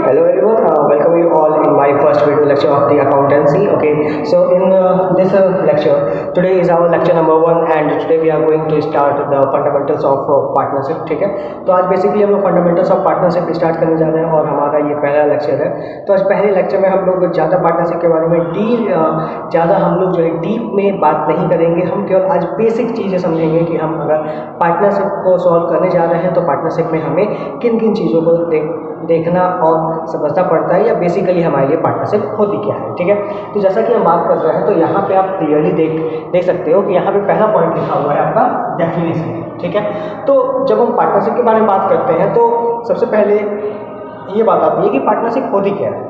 Hello everyone, welcome you all in my first video lecture of the accountancy. Okay, so in this lecture, today is our lecture number 1 and today we are going to start the fundamentals of partnership. ठीक है, तो आज basically हम लोग fundamentals of partnership start करने जा रहे हैं और हमारा ये पहला लेक्चर है। तो आज पहले लेक्चर में हम लोग ज़्यादा पार्टनरशिप के बारे में ज़्यादा हम लोग जो है डीप में बात नहीं करेंगे। हम केवल आज बेसिक चीज़ें समझेंगे कि हम अगर पार्टनरशिप को सॉल्व करने जा रहे हैं तो पार्टनरशिप में हमें किन किन चीज़ों को देखना और समझना पड़ता है या बेसिकली हमारे लिए पार्टनरशिप होती क्या है। ठीक है, तो जैसा कि हम बात कर रहे हैं तो यहाँ पे आप क्लियरली देख सकते हो कि यहाँ पे पहला पॉइंट लिखा हुआ है आपका डेफिनेशन। ठीक है, तो जब हम पार्टनरशिप के बारे में बात करते हैं तो सबसे पहले ये बात आती है कि पार्टनरशिप होती क्या है।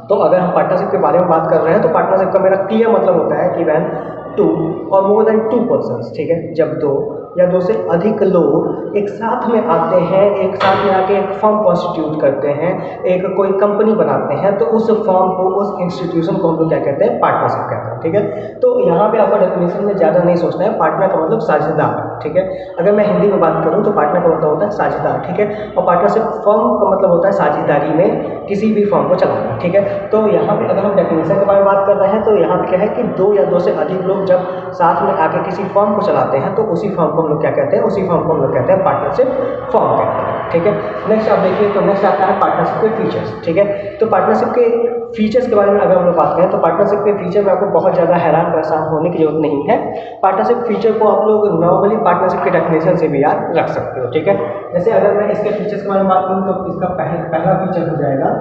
तो अगर हम पार्टनरशिप के बारे में बात कर रहे हैं तो पार्टनरशिप का मेरा क्लियर मतलब होता है कि वैन 2 और मोर देन 2 पर्सन्स, ठीक है, जब 2 या 2 से अधिक लोग एक साथ में आते हैं, एक साथ में आके एक फर्म कॉन्स्टिट्यूट करते हैं, एक कोई कंपनी बनाते हैं, तो उस फर्म को, उस इंस्टीट्यूशन को हम लोग क्या कहते हैं, पार्टनरशिप कहते हैं। ठीक है, तो यहाँ पे आपको डेफिनेशन में ज़्यादा नहीं सोचना है। पार्टनर का मतलब साझेदार। ठीक है, अगर मैं हिंदी में बात करूँ तो पार्टनर का मतलब होता है साझेदार। ठीक है, और पार्टनरशिप फर्म का मतलब होता है साझेदारी में किसी भी फर्म को चलाना। ठीक है, तो यहाँ पे अगर हम डेफिनेशन के बारे में बात कर रहे हैं तो यहाँ पे क्या है कि 2 या 2 से अधिक लोग जब साथ में आके किसी फर्म को चलाते हैं तो उसी फर्म को हम लोग क्या कहते हैं, उसी फर्म को हम लोग कहते हैं पार्टनरशिप फर्म कहते हैं। ठीक है, नेक्स्ट आप देखिए तो नेक्स्ट आता है पार्टनरशिप के फीचर्स। ठीक है, तो पार्टनरशिप के फीचर्स के बारे में अगर हम लोग बात करें तो पार्टनरशिप के फीचर में आपको बहुत ज़्यादा हैरान परेशान होने की जरूरत नहीं है। पार्टनरशिप फीचर को आप लोग नॉर्मली पार्टनरशिप के डेफिनेशन से भी याद रख सकते हो। ठीक है, जैसे अगर मैं इसके फीचर्स के बारे में बात करूँ तो इसका पहला फीचर हो जाएगा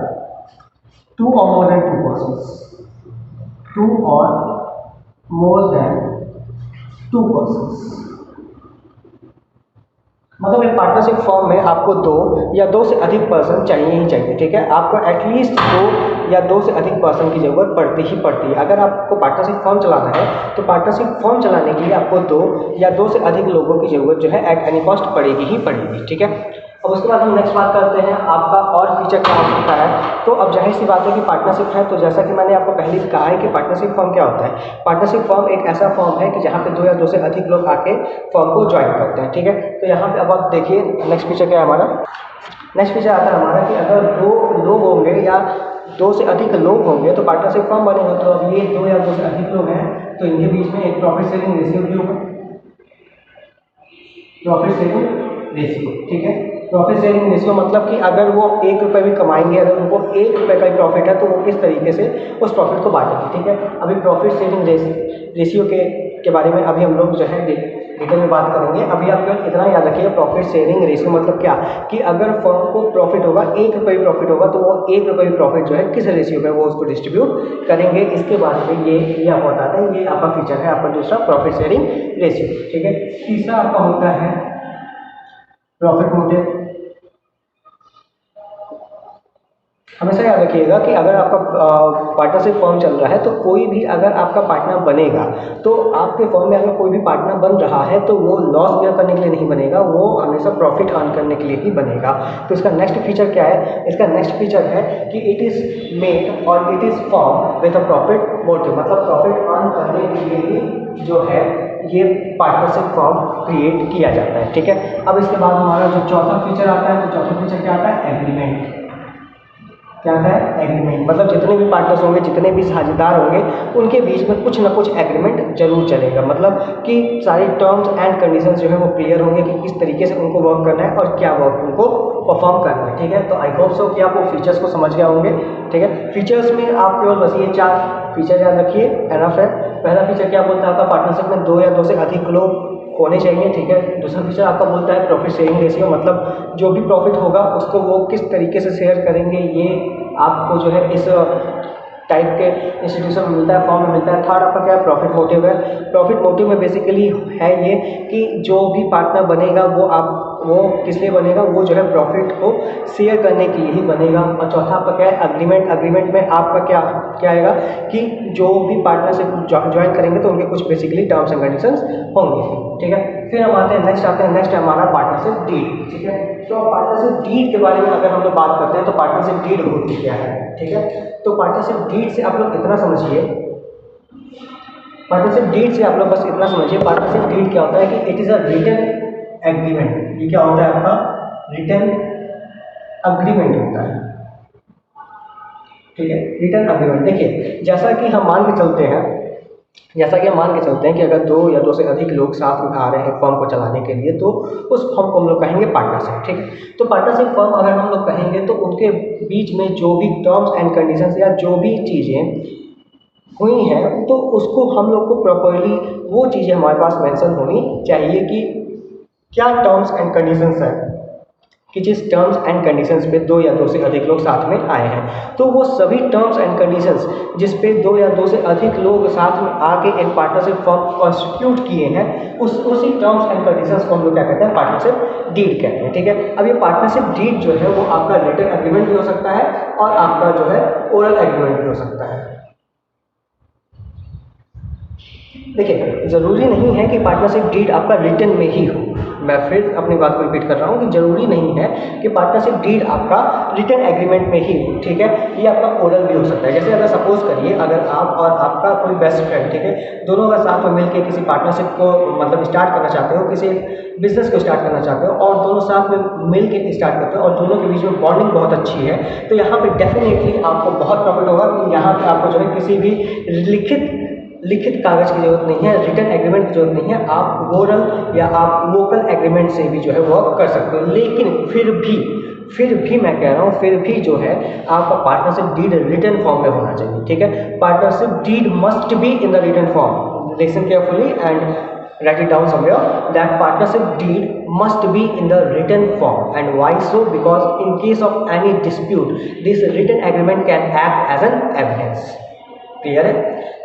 2 or more than 2 persons, 2 or more than 2 persons। मतलब एक पार्टनरशिप फॉर्म में आपको 2 या 2 से अधिक पर्सन चाहिए ही चाहिए। ठीक है, आपको एटलीस्ट 2 या 2 से अधिक पर्सन की ज़रूरत पड़ती है। अगर आपको पार्टनरशिप फॉर्म चलाना है तो पार्टनरशिप फॉर्म चलाने के लिए आपको 2 या 2 से अधिक लोगों की ज़रूरत जो है एट एनी कॉस्ट पड़ेगी ही पड़ेगी। ठीक है, अब उसके बाद हम नेक्स्ट बात करते हैं आपका और फीचर क्या हो सकता है। तो अब जाहिर सी बात है कि पार्टनरशिप है, तो जैसा कि मैंने आपको पहले ही कहा है कि पार्टनरशिप फॉर्म क्या होता है। पार्टनरशिप फॉर्म एक ऐसा फॉर्म है कि जहाँ पे 2 या 2 से अधिक लोग आके फॉर्म को ज्वाइन करते हैं। ठीक है, तो यहाँ पे अब आप देखिए नेक्स्ट फीचर क्या है हमारा। नेक्स्ट फीचर आता है हमारा कि अगर 2 लोग होंगे या 2 से अधिक लोग होंगे तो पार्टनरशिप फॉर्म बनेगा। तो अब ये 2 या 2 से अधिक लोग हैं तो इनके बीच में एक प्रॉफिट शेयरिंग रेशियो भी होगा। प्रॉफिट शेयरिंग रेशियो, ठीक है, प्रॉफिट शेयरिंग रेशियो मतलब कि अगर वो 1 रुपये भी कमाएंगे, अगर उनको 1 रुपये का ही प्रॉफिट है तो वो किस तरीके से उस प्रॉफिट को बांटेंगे। ठीक है, अभी प्रॉफिट शेयरिंग रेशियो के बारे में अभी हम लोग जो है डिटेल में बात करेंगे। अभी आप केवल इतना याद रखिए, प्रॉफिट शेयरिंग रेशियो मतलब क्या कि अगर फर्म को प्रॉफिट होगा, 1 रुपये प्रॉफिट होगा तो वो 1 रुपये प्रॉफिट जो है किस रेशियो में वो उसको डिस्ट्रीब्यूट करेंगे। इसके बारे में ये आपको बताता है। ये आपका फीचर है आपका दूसरा प्रॉफिट शेयरिंग रेशियो। ठीक है, तीसरा आपका होता है प्रॉफिट मोटिव। हमेशा याद रखिएगा कि अगर आपका पार्टनरशिप फॉर्म चल रहा है तो कोई भी अगर आपका पार्टनर बनेगा तो आपके फॉर्म में अगर कोई भी पार्टनर बन रहा है तो वो लॉस बेयर करने के लिए नहीं बनेगा, वो हमेशा प्रॉफिट अर्न करने के लिए ही बनेगा। तो इसका नेक्स्ट फीचर क्या है, इसका नेक्स्ट फीचर है कि इट इज़ मेड और it is form with a profit motive, मतलब प्रॉफिट अर्न करने के लिए ही जो है ये पार्टनरशिप फॉर्म क्रिएट किया जाता है। ठीक है, अब इसके बाद हमारा जो चौथा फीचर आता है, तो चौथा फीचर क्या आता है, एग्रीमेंट। क्या आता है, एग्रीमेंट, मतलब जितने भी पार्टनर्स होंगे, जितने भी साझेदार होंगे, उनके बीच में कुछ ना कुछ एग्रीमेंट जरूर चलेगा। मतलब कि सारी टर्म्स एंड कंडीशंस जो है वो क्लियर होंगे कि किस तरीके से उनको वर्क करना है और क्या वर्क उनको परफॉर्म करना है। ठीक है, तो आई होप सो कि आप वो फीचर्स को समझ गए होंगे। ठीक है, फीचर्स में आप केवल बस ये 4 फीचर याद रखिए, एनफ है। पहला फीचर क्या बोलता है आपका, पार्टनरशिप में 2 या 2 से अधिक लोग होने चाहिए। ठीक है, दूसरा फीचर आपका बोलता है प्रॉफिट शेयरिंग रेशियो, मतलब जो भी प्रॉफिट होगा उसको वो किस तरीके से शेयर करेंगे, ये आपको जो है इस टाइप के इंस्टीट्यूशन में मिलता है, फॉर्म में मिलता है। थर्ड आपका क्या है, प्रॉफिट मोटिव है। प्रॉफिट मोटिव में बेसिकली है ये कि जो भी पार्टनर बनेगा वो किस लिए बनेगा, वो जो है प्रॉफिट को शेयर करने के लिए ही बनेगा। और चौथा आपका क्या है, अग्रीमेंट। अग्रीमेंट में आपका क्या आएगा कि जो भी पार्टनरशिप ज्वाइन करेंगे तो उनके कुछ बेसिकली टर्म्स एंड कंडीशंस होंगे। ठीक है, फिर हम आते हैं नेक्स्ट हमारा पार्टनरशिप डीड। ठीक है, तो पार्टनरशिप डीड के बारे में अगर हम लोग बात करते हैं तो पार्टनरशिप डीड होती क्या है। ठीक है, तो पार्टनरशिप डीड से आप लोग इतना समझिए, पार्टनरशिप डीड से आप लोग बस इतना समझिए, पार्टनरशिप डीड क्या होता है कि it is a written agreement. ये क्या होता है आपका, रिटन अग्रीमेंट होता है। ठीक है, रिटर्न एग्रीमेंट। देखिए जैसा कि हम मान के चलते हैं कि अगर दो या दो से अधिक लोग साथ में आ रहे हैं फर्म को चलाने के लिए, तो उस फर्म को हम लोग कहेंगे पार्टनरशिप। ठीक है, तो पार्टनरशिप फर्म अगर हम लोग कहेंगे तो उनके बीच में जो भी टर्म्स एंड कंडीशंस या जो भी चीज़ें हुई हैं, तो उसको हम लोग को प्रॉपरली वो चीज़ें हमारे पास मेंशन होनी चाहिए कि क्या टर्म्स एंड कंडीशंस है, कि जिस टर्म्स एंड कंडीशंस पे दो या दो से अधिक लोग साथ में आए हैं, तो वो सभी टर्म्स एंड कंडीशंस जिस पे दो या दो से अधिक लोग साथ में आके एक पार्टनरशिप फर्म कॉन्स्टिट्यूट किए हैं, उसी टर्म्स एंड कंडीशंस को हम लोग क्या कहते हैं, पार्टनरशिप डीड कहते हैं। ठीक है, अब ये पार्टनरशिप डीड जो है वो आपका रिटन एग्रीमेंट भी हो सकता है और आपका जो है ओरल एग्रीमेंट भी हो सकता है। देखिए ज़रूरी नहीं है कि पार्टनरशिप डीड आपका रिटन में ही हो। मैं फिर अपनी बात को रिपीट कर रहा हूँ कि ज़रूरी नहीं है कि पार्टनरशिप डीड आपका रिटन एग्रीमेंट में ही हो। ठीक है, ये आपका ओरल भी हो सकता है। जैसे अगर सपोज करिए, अगर आप और आपका कोई बेस्ट फ्रेंड, ठीक है, दोनों अगर साथ में मिलकर किसी पार्टनरशिप को मतलब स्टार्ट करना चाहते हो, किसी बिजनेस को स्टार्ट करना चाहते हो और दोनों साथ में मिल के स्टार्ट करते हो और दोनों के बीच में बॉन्डिंग बहुत अच्छी है, तो यहाँ पे डेफिनेटली आपको बहुत प्रॉफिट होगा कि यहाँ पे आपको जो है किसी भी लिखित कागज की जरूरत नहीं है, रिटन एग्रीमेंट की जरूरत नहीं है। आप ओरल या आप वोकल एग्रीमेंट से भी जो है वो कर सकते हो। लेकिन फिर भी मैं कह रहा हूँ, फिर भी जो है आपका पार्टनरशिप डीड रिटन फॉर्म में होना चाहिए। ठीक है, partnership deed must be in the written form. Listen carefully and write it down somewhere, that partnership deed must be in the written form. And why so? Because in case of any dispute, this written agreement can act as an evidence. Clear है?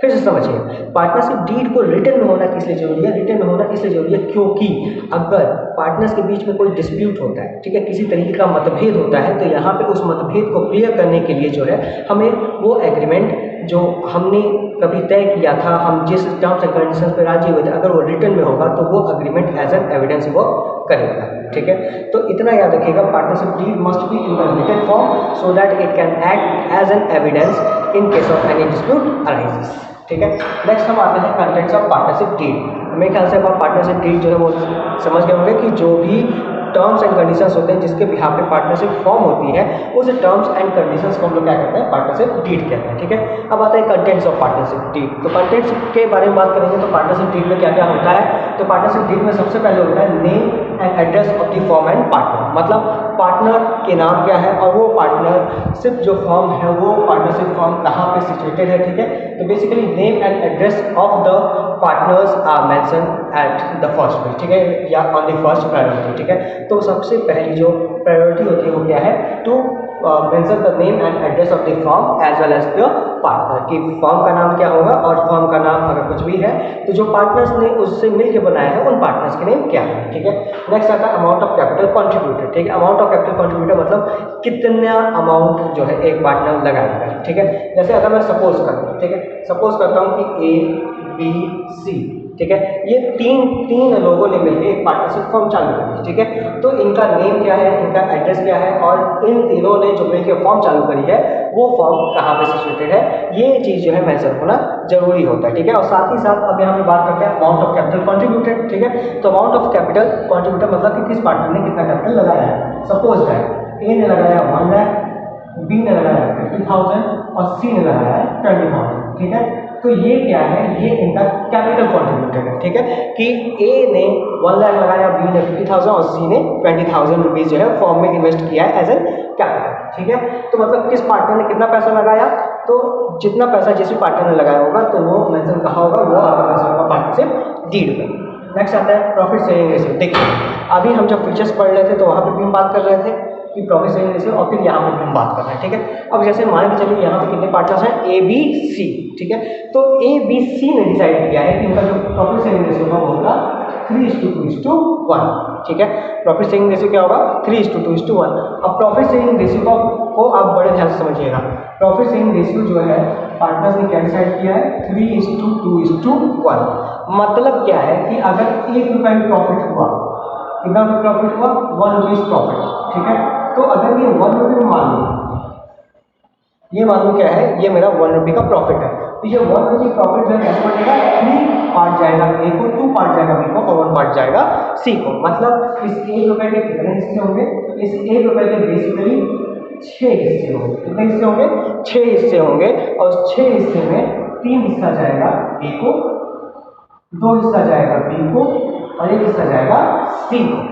फिर से समझिए, partnership deed को written में होना किस लिए जरूरी है? रिटन में होना इसलिए जरूरी है क्योंकि अगर पार्टनर्स के बीच में कोई डिस्प्यूट होता है, ठीक है, किसी तरीके का मतभेद होता है, तो यहाँ पे उस मतभेद को क्लियर करने के लिए जो है हमें वो एग्रीमेंट जो हमने कभी तय किया था, हम जिस टर्म्स एंड कंडीशंस पे राजी हुए थे, अगर वो रिटन में होगा तो वो एग्रीमेंट एज एन एविडेंस वो करेगा। ठीक है, तो इतना याद रखिएगा, partnership deed must be in the written form so that it can act as an evidence in case of any dispute arises. ठीक है, नेक्स्ट हम आते हैं कंटेंट्स ऑफ पार्टनरशिप डीड। मेरे ख्याल से आप पार्टनरशिप डीड जो है वो समझ गए होंगे कि जो भी टर्म्स एंड कंडीशंस होते हैं जिसके बिहाफ पे पार्टनरशिप फॉर्म होती है, उस टर्म्स एंड कंडीशंस को हम लोग क्या कहते हैं, पार्टनरशिप डीड कहते हैं। ठीक है, अब आता है कंटेंट्स ऑफ पार्टनरशिप डीड। तो कंटेंट्स के बारे में बात करेंगे तो पार्टनरशिप डीड में क्या क्या होता है, तो पार्टनरशिप डीड में सबसे पहले होता है name and address of the form and partner. मतलब पार्टनर के नाम क्या है और वो पार्टनरशिप जो फॉर्म है वो पार्टनरशिप फॉर्म कहाँ पे सिचुएटेड है। ठीक है, तो basically name and address of the partners are mention at the first page. ठीक है, या ऑन द फर्स्ट प्रायोरिटी। ठीक है, तो सबसे पहली जो प्रायोरिटी होती है वो क्या है, to mention the name and address of the firm as well as the partner, कि फर्म का नाम क्या होगा और फर्म का नाम अगर कुछ भी है तो जो पार्टनर्स ने उससे मिलकर बनाया है उन पार्टनर्स के नेम क्या है। ठीक है, नेक्स्ट आता है अमाउंट ऑफ कैपिटल कॉन्ट्रीब्यूटेड। ठीक है, अमाउंट ऑफ कैपिटल कॉन्ट्रीब्यूटेड मतलब कितना अमाउंट जो है एक पार्टनर लगाएगा। ठीक है, जैसे अगर मैं सपोज करता हूँ, ठीक है, सपोज करता हूँ कि ए बी सी, ठीक है, ये तीन लोगों ने मिलकर एक पार्टनरशिप फर्म चालू करी। ठीक है, तो इनका नेम क्या है, इनका एड्रेस क्या है और इन तीनों ने जो मिलकर फर्म चालू करी है वो फर्म कहाँ पे सिचुएटेड है, ये चीज़ जो है मेंशन होना जरूरी होता है। ठीक है, और साथ ही साथ अब यहाँ पे बात करते हैं अमाउंट ऑफ कैपिटल कॉन्ट्रीब्यूटेड। ठीक है, तो अमाउंट ऑफ कैपिटल कॉन्ट्रीब्यूटेड मतलब कि किस पार्टनर ने कितना कैपिटल लगाया है। सपोज दैट ए ने लगाया 1 लाख, बी ने लगाया 50,000 और सी ने लगाया 20,000। ठीक है, तो ये क्या है, ये इनका कैपिटल कॉन्ट्रीब्यूटेड है। ठीक है, कि ए ने 1 लाख लगाया, बी ने 50,000 और सी ने 20,000 रुपीज़ जो है फॉर्म में इन्वेस्ट किया है एज एन कैपिटल। ठीक है, तो मतलब किस पार्टनर ने कितना पैसा लगाया, तो जितना पैसा जिस भी पार्टनर ने लगाया होगा तो वो मेंशन कहाँ होगा, वो आपका मेंशन होगा पार्टनरशिप डीड में। नेक्स्ट आता है प्रॉफिट शेयरिंग रेशियो। देखिए अभी हम जब फीचर्स पढ़ रहे थे तो वहाँ पे भी हम बात कर रहे थे कि प्रॉफिट शेयरिंग रेशियो, और फिर यहाँ पर भी हम बात कर रहे हैं। ठीक है, अब जैसे मान के चलिए यहाँ पे कितने पार्टनर्स हैं, ए बी सी। ठीक है, तो ए बी सी ने डिसाइड किया है कि इनका जो प्रॉफिट शेयरिंग रेशियो होगा वो होगा 3:2:1। ठीक है, प्रॉफिट शेयरिंग रेशियो क्या होगा, 3:2:1। अब प्रॉफिट शेयरिंग रेशियो को आप बड़े ध्यान से समझिएगा। प्रॉफिट शेयरिंग रेशियो जो है पार्टनर्स ने क्या डिसाइड किया है, 3:2:1। मतलब क्या है कि अगर ₹1 प्रॉफिट हुआ, कितना प्रॉफिट हुआ, ₹1 प्रॉफिट। ठीक है, तो अगर ये ₹1 में मान लो, ये मान लो क्या है, ये मेरा ₹1 का प्रॉफिट है, तो ये ₹1 प्रॉफिट जो है कैसे बनेगा, 3 पार्ट जाएगा ए को, 2 पार्ट जाएगा बी को और 1 पार्ट जाएगा सी को। मतलब इस ₹1 के कितने हिस्से होंगे, इस ₹1 के बेसिकली 6 हिस्से होंगे। कितने हिस्से होंगे? 6 हिस्से होंगे और उस 6 हिस्से में 3 हिस्सा जाएगा ए को, 2 हिस्सा जाएगा बी को और 1 हिस्सा जाएगा सी को।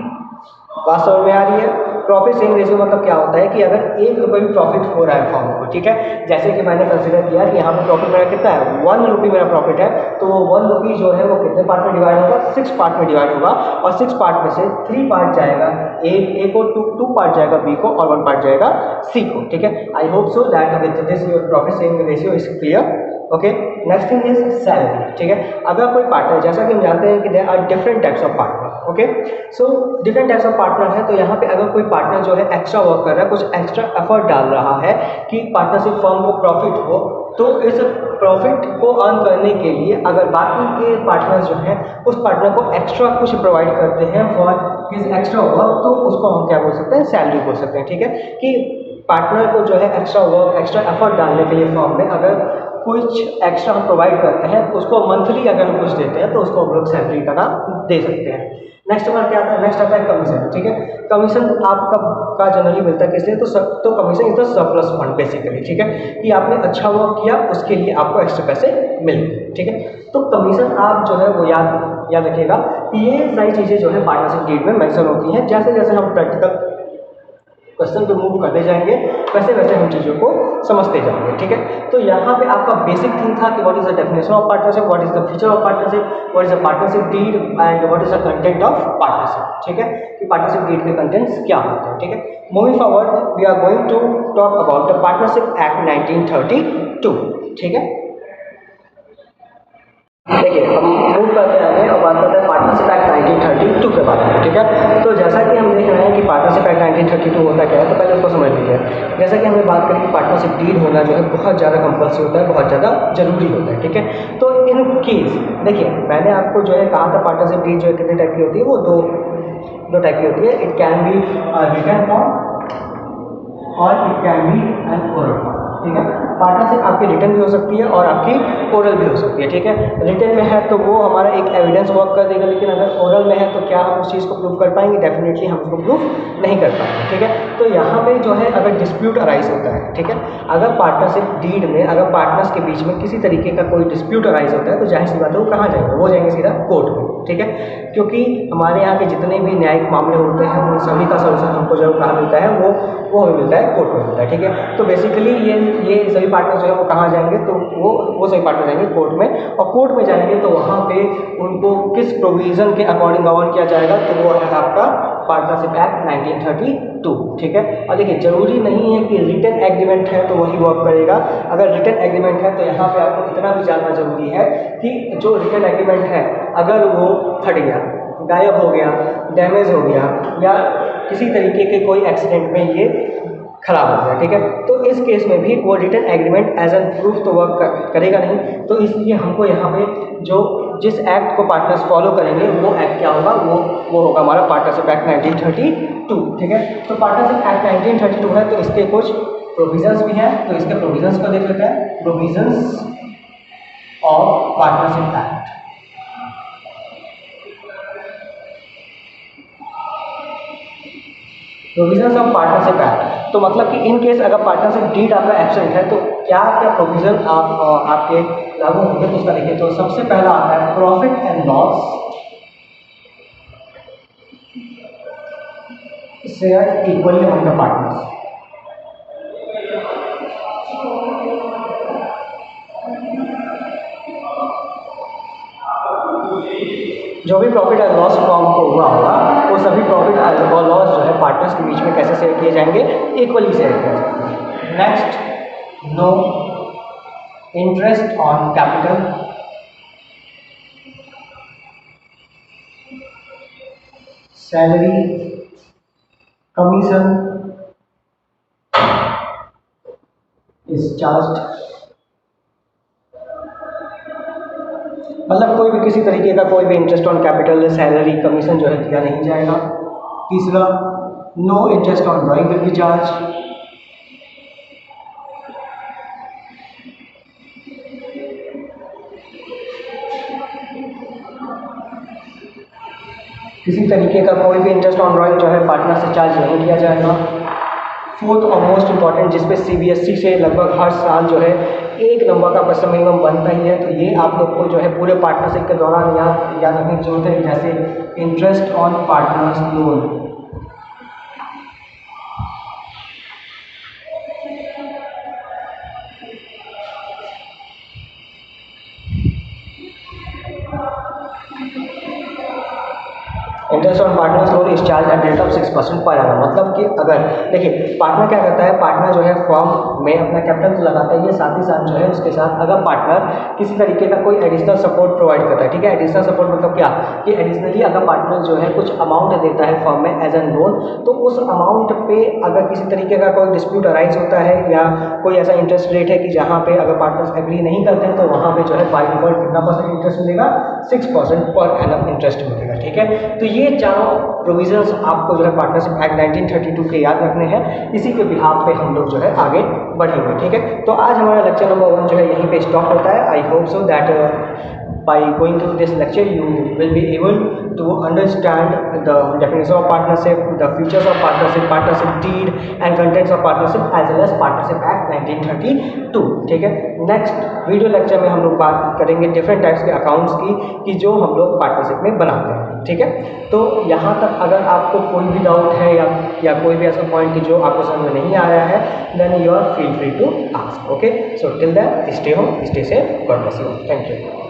बात समझ में आ रही है? प्रॉफिट शेयरिंग रेशियो मतलब क्या होता है कि अगर 1 रुपये भी प्रॉफिट हो रहा है फॉर्म को, ठीक है, जैसे कि मैंने कंसिडर किया कि यहाँ पे प्रॉफिट मेरा कितना है, 1 रुपी मेरा प्रॉफिट है, तो वो 1 रुपी जो है वो कितने पार्ट में डिवाइड होगा? 6 पार्ट में डिवाइड होगा और 6 पार्ट में से 3 पार्ट जाएगा ए को, 2 पार्ट जाएगा बी को और 1 पार्ट जाएगा सी को। ठीक है, I hope so that with this your profit sharing ratio is clear. Okay, next thing is salary. ठीक है, अगर कोई पार्टनर, जैसा कि हम जानते हैं कि there are different types of partner. Okay, so different types of partner है, तो यहाँ पे अगर कोई पार्टनर जो है एक्स्ट्रा वर्क कर रहा है, कुछ एक्स्ट्रा एफर्ट डाल रहा है कि पार्टनरशिप फर्म को प्रॉफिट हो, तो इस प्रॉफिट को अर्न करने के लिए अगर बाकी के पार्टनर्स जो हैं उस पार्टनर को एक्स्ट्रा कुछ प्रोवाइड करते हैं फॉर हिज एक्स्ट्रा वर्क, तो उसको हम क्या बोल सकते हैं? सैलरी बोल सकते हैं। ठीक है, कि पार्टनर को जो है एक्स्ट्रा वर्क, एक्स्ट्रा एफर्ट डालने के लिए फर्म में अगर कुछ एक्स्ट्रा हम प्रोवाइड करते हैं, उसको मंथली अगर हम कुछ देते हैं तो उसको हम लोग सैलरी का नाम दे सकते हैं। नेक्स्ट हमारा क्या आता है? नेक्स्ट आता है कमीशन। ठीक है, कमीशन आपका का जनरली मिलता है किसलिए? तो commission is the surplus fund basically. ठीक है, कि आपने अच्छा वर्क किया उसके लिए आपको एक्स्ट्रा पैसे मिले। ठीक है, तो कमीशन आप जो है वो याद रखिएगा कि ये सारी चीज़ें जो है पार्टनरशिप डीड में मेंशन होती हैं। जैसे जैसे हम प्रैक्टिकल क्वेश्चन पे मूव करते जाएंगे वैसे वैसे हम चीज़ों को समझते जाएंगे। ठीक है, तो यहाँ पे आपका बेसिक थिंग था कि what is the definition of partnership, what is the feature of partnership, what is the partnership deed and what is the content of partnership. ठीक है, कि पार्टनरशिप डीड के कंटेंट्स क्या होते हैं। ठीक है, moving forward we are going to talk about the partnership act 1932। ठीक है, देखिए हम मूव करते हैं आगे और बात करते हैं पार्टनरशिप एक्ट 1932 के बारे में। ठीक है, तो जैसा कि हम देख रहे हैं कि पार्टनरशिप एक्ट 1932 होता क्या है, तो पहले उसको समझ लीजिए। जैसा कि हमने बात करी कि पार्टनरशिप डीड होना जो है बहुत ज़्यादा कंपल्सरी होता है, बहुत ज़्यादा जरूरी होता है। ठीक है, तो इन केस देखिए मैंने आपको जो है कहा था पार्टनरशिप डीड जो है कितने टाइप की होती है, वो दो टाइप की होती है। It can be written form और it can be an oral form. ठीक है, पार्टनरशिप आपकी रिटन भी हो सकती है और आपकी ओरल भी हो सकती है। ठीक है, रिटन में है तो वो हमारा एक एविडेंस वर्क कर देगा, लेकिन अगर ओरल में है तो क्या हम उस चीज़ को प्रूव कर पाएंगे? डेफिनेटली हम उसको प्रूव नहीं कर पाएंगे। ठीक है, तो यहाँ पे जो है अगर डिस्प्यूट अराइज होता है, ठीक है, अगर पार्टनरशिप डीड में अगर पार्टनर्स के बीच में किसी तरीके का कोई डिस्प्यूट अराइज होता है तो जाहिर सी बात है वो कहाँ जाएंगे? वो जाएंगे सीधा कोर्ट में। ठीक है, क्योंकि हमारे यहाँ के जितने भी न्यायिक मामले होते हैं उन सभी का सोल्यूशन हमको जो कहाँ मिलता है? वो हमें मिलता है कोर्ट में मिलता है। ठीक है, तो बेसिकली ये सभी पार्टनर जो है वो कहाँ जाएंगे? तो वो सभी पार्टनर जाएंगे कोर्ट में, और कोर्ट में जाएंगे तो वहाँ पे उनको किस प्रोविज़न के अकॉर्डिंग गवर्न किया जाएगा? तो वो है आपका पार्टनरशिप एक्ट 1932। ठीक है, और देखिए जरूरी नहीं है कि रिटन एग्रीमेंट है तो वही वर्क करेगा। अगर रिटन एग्रीमेंट है तो यहाँ पे आपको इतना भी जानना जरूरी है कि जो रिटन एग्रीमेंट है अगर वो फट गया, गायब हो गया, डैमेज हो गया या किसी तरीके के कोई एक्सीडेंट में ये खराब हो गया, ठीक है, तो इस केस में भी वो written agreement as an proof तो वर्क करेगा नहीं। तो इसलिए हमको यहाँ पे जिस एक्ट को पार्टनर्स फॉलो करेंगे वो एक्ट क्या होगा? वो होगा हमारा पार्टनरशिप एक्ट 1932। ठीक है, तो पार्टनरशिप एक्ट 1932 है तो इसके कुछ प्रोविजंस भी हैं, तो इसके प्रोविजंस को देख लेते हैं। Provisions of partnership act. Provisions of partnership act, तो मतलब कि इन केस अगर पार्टनरशिप डीड आपका एब्सेंट है तो क्या क्या प्रोविजन आपके लागू होंगे? तो उसका देखिए, तो सबसे पहला आता है profit and loss share equally among the partners. जो भी प्रॉफिट एंड लॉस फॉर्म को हुआ होगा वो सभी प्रॉफिट और लॉस जो है पार्टनर्स के बीच में कैसे शेयर किए जाएंगे? इक्वली शेयर किए जाएंगे। Next, no interest on capital, salary, commission is charged, मतलब कोई भी किसी तरीके का कोई भी interest on capital, salary, commission जो है दिया नहीं जाएगा। तीसरा, no interest on drawing will be charge. किसी तरीके का कोई भी इंटरेस्ट ऑन ड्राइंग जो है पार्टनर से चार्ज नहीं किया जाएगा। फोर्थ और मोस्ट इंपॉर्टेंट, जिसपे CBSE से लगभग हर साल जो है 1 नंबर का क्वेश्चन मिनिमम बनता ही है, तो ये आप लोग को जो है पूरे पार्टनरशिप के दौरान याद रखने की जरूरत है, जैसे interest on partners loan. Interest on partners loan is charge at rate of 6% per annum. मतलब कि अगर देखिए पार्टनर क्या करता है, पार्टनर जो है फॉर्म में अपना कैपिटल तो लगाता है, ये साथ ही साथ जो है उसके साथ अगर पार्टनर किसी तरीके का कोई एडिशनल सपोर्ट प्रोवाइड करता है, ठीक है, एडिशनल सपोर्ट मतलब क्या कि एडिशनली अगर पार्टनर जो है कुछ अमाउंट देता है फॉर्म में एज एन लोन, तो उस अमाउंट पे अगर किसी तरीके का कोई डिस्प्यूट अराइज होता है या कोई ऐसा इंटरेस्ट रेट है कि जहाँ पे अगर पार्टनर्स एग्री नहीं करते हैं, तो वहाँ पे जो है बाय डिफॉल्ट कितना % इंटरेस्ट मिलेगा, 6% पर एनम इंटरेस्ट मिलेगा, ठीक है। तो ये चारों प्रोविजंस आपको जो है पार्टनरशिप एक्ट 1932 के याद रखने हैं, इसी के बिहाफ पे हम लोग जो है आगे बढ़ेंगे, ठीक है। तो आज हमारा लेक्चर नंबर 1 जो है यहीं पे स्टॉप होता है। I hope so that by going through this lecture you will be able to understand the definition of partnership, the features of partnership, partnership deed and contents of partnership as well as partnership act 1932, ठीक है। Next video lecture में हम लोग बात करेंगे different types के accounts की कि जो हम लोग पार्टनरशिप में बनाते हैं, ठीक है। तो यहाँ तक अगर आपको कोई भी डाउट है या कोई भी ऐसा पॉइंट कि जो आपको समझ में नहीं आ रहा है, then you are feel free to ask, okay. So till then stay home, stay safe, God bless you, thank you.